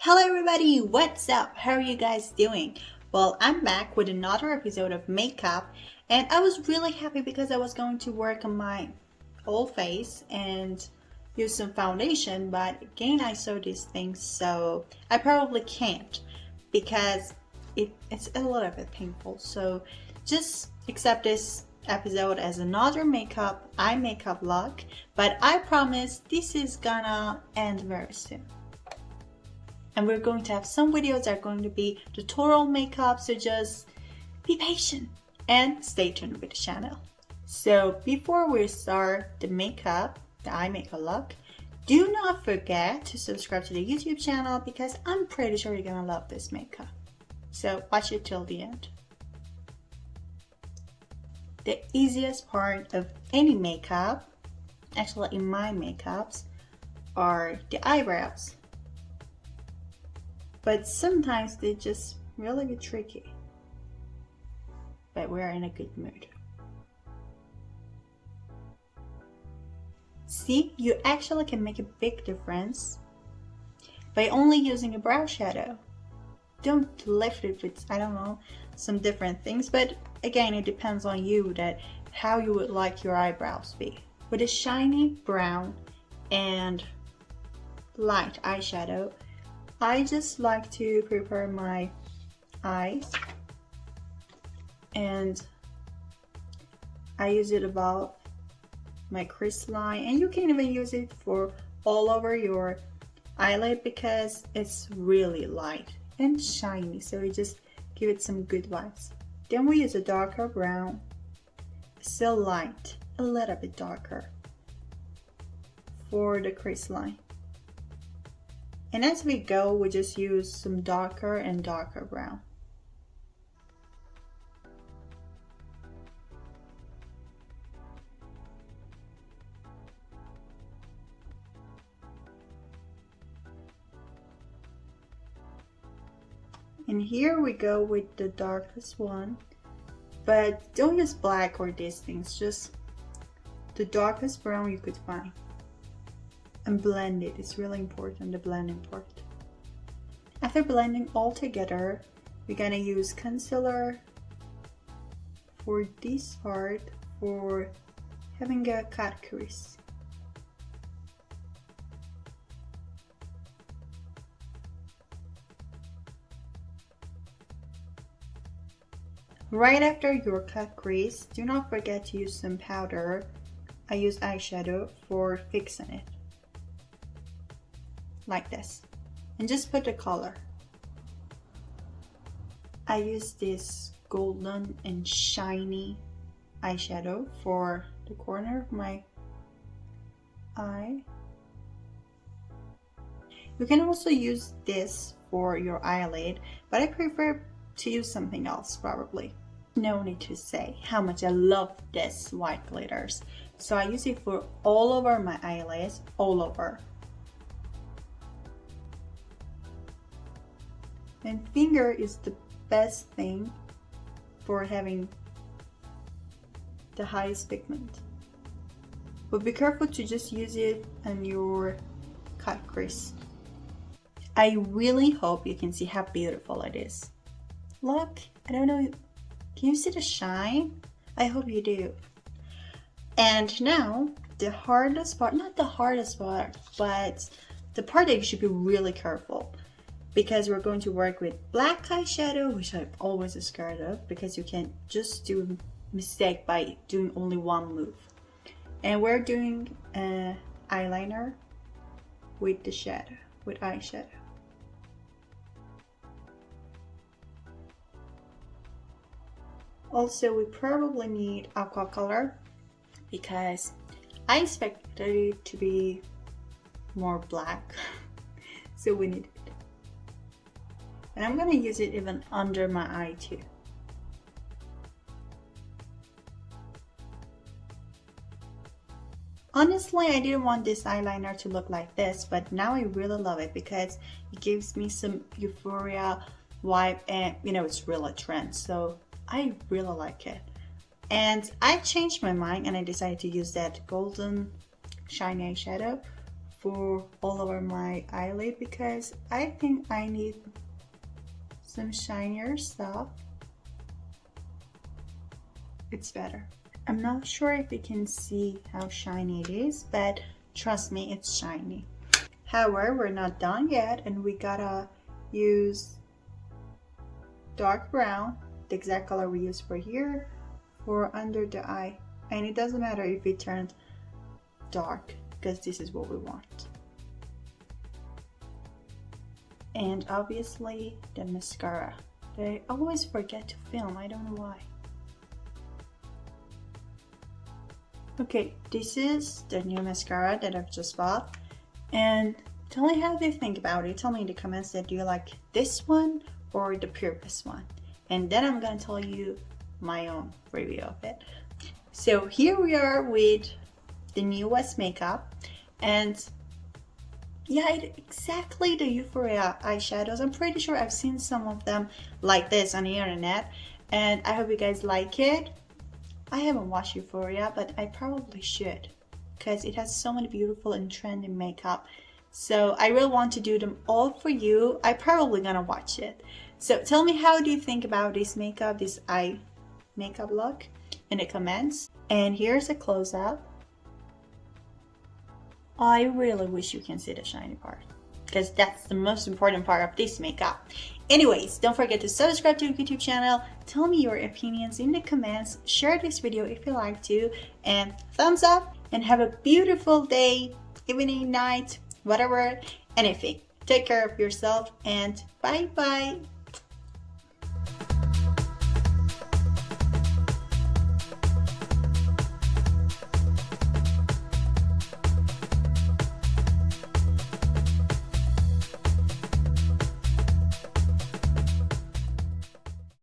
Hello everybody, what's up? How are you guys doing? Well, I'm back with another episode of makeup and I was really happy because I was going to work on my whole face and use some foundation, but again I saw these things, so I probably can't because it's a little bit painful. So just accept this episode as another eye makeup look, but I promise this is gonna end very soon. And we're going to have some videos that are going to be tutorial makeup, so just be patient and stay tuned with the channel. So before we start the eye makeup look, do not forget to subscribe to the YouTube channel because I'm pretty sure you're gonna love this makeup. So watch it till the end. The easiest part of any makeup, actually in my makeups, are the eyebrows. But sometimes they just really get tricky. But we're in a good mood. See, you actually can make a big difference by only using a brow shadow. Don't lift it with, I don't know, some different things, but again, it depends on you how you would like your eyebrows to be. With a shiny brown and light eyeshadow, I just like to prepare my eyes and I use it above my crease line, and you can even use it for all over your eyelid because it's really light and shiny, so we just give it some good vibes. Then we use a darker brown, still light, a little bit darker for the crease line. And as we go, we just use some darker and darker brown. And here we go with the darkest one, but don't use black or these things, just the darkest brown you could find. And blend it. It's really important, the blending part. After blending all together, we're gonna use concealer for this part for having a cut crease. Right after your cut crease, do not forget to use some powder. I use eyeshadow for fixing it. Like this, and just put the color. I use this golden and shiny eyeshadow for the corner of my eye. You can also use this for your eyelid, but I prefer to use something else probably. No need to say how much I love this white glitters, so I use it for all over my eyelids, all over. And finger is the best thing for having the highest pigment. But be careful to just use it on your cut crease. I really hope you can see how beautiful it is. Look, I don't know, can you see the shine? I hope you do. And now, the hardest part, not the hardest part, but the part that you should be really careful, because we're going to work with black eyeshadow, which I'm always scared of because you can just do a mistake by doing only one move. And we're doing an eyeliner with the shadow, with eyeshadow. Also, we probably need aqua color because I expected it to be more black, so we need it. And I'm gonna use it even under my eye too. Honestly, I didn't want this eyeliner to look like this, but now I really love it because it gives me some euphoria vibe, and you know, it's really a trend, so I really like it. And I changed my mind and I decided to use that golden shiny eyeshadow for all over my eyelid because I think I need some shinier stuff. It's better. I'm not sure if you can see how shiny it is, but trust me, it's shiny. However, we're not done yet, and we gotta use dark brown, the exact color we use for here, for under the eye. And it doesn't matter if it turned dark, because this is what we want. And obviously the mascara. I always forget to film, I don't know why. Okay, this is the new mascara that I've just bought. And tell me how you think about it. Tell me in the comments that you like this one or the previous one. And then I'm gonna tell you my own review of it. So here we are with the newest makeup. And yeah, exactly the Euphoria eyeshadows. I'm pretty sure I've seen some of them like this on the internet. And I hope you guys like it. I haven't watched Euphoria, but I probably should, because it has so many beautiful and trendy makeup. So I really want to do them all for you. I'm probably gonna watch it. So tell me, how do you think about this makeup, this eye makeup look, in the comments. And here's a close-up. I really wish you can see the shiny part, because that's the most important part of this makeup. Anyways, don't forget to subscribe to the YouTube channel. Tell me your opinions in the comments. Share this video if you like to. And thumbs up. And have a beautiful day, evening, night, whatever, anything. Take care of yourself and bye-bye.